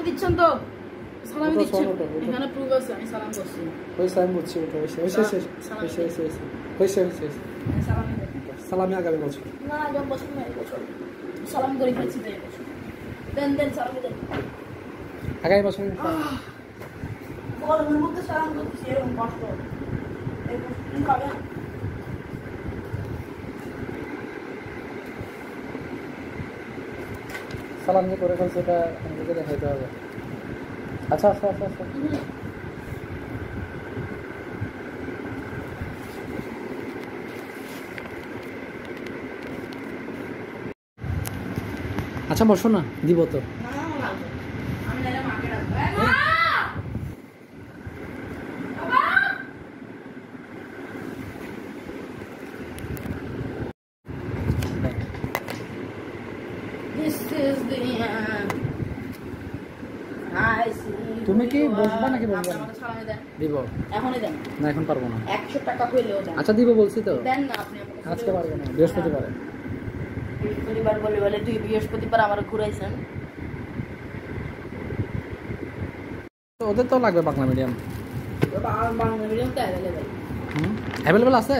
দিচ্ছেন তো সালামি দিচ্ছেন এখানে প্রুফ আছে আমি সালাম করছি ওই সালাম করছি ওটা সালামি আগামী বছর না আগামী বছর না এই বছর সালাম করে ফেলছি এই বছর দেন সালামি দেন আগামী বছর গরমের মধ্যে সালাম করছি এরকম কষ্ট এই কষ্ট পাবে সালাম যে করে ফেলছে এটা আমাকে দেখাইতে হবে আচ্ছা আচ্ছা বসো না দিব তো তুমি কি বসবা নাকি বসবা না দিব এখনই দেন না এখন পারবো না 100 টাকা কইলেও দেন আচ্ছা দিব বলছি তো দেন না আপনি আজকে পারবো না বৃহস্পতিবার বলে তুই বৃহস্পতিবার আমার ঘুরাইছেন ওদের তো লাগবে বাংলা মিডিয়াম বাংলা মিডিয়াম তো অ্যাভেলেবেল অ্যাভেলেবেল আছে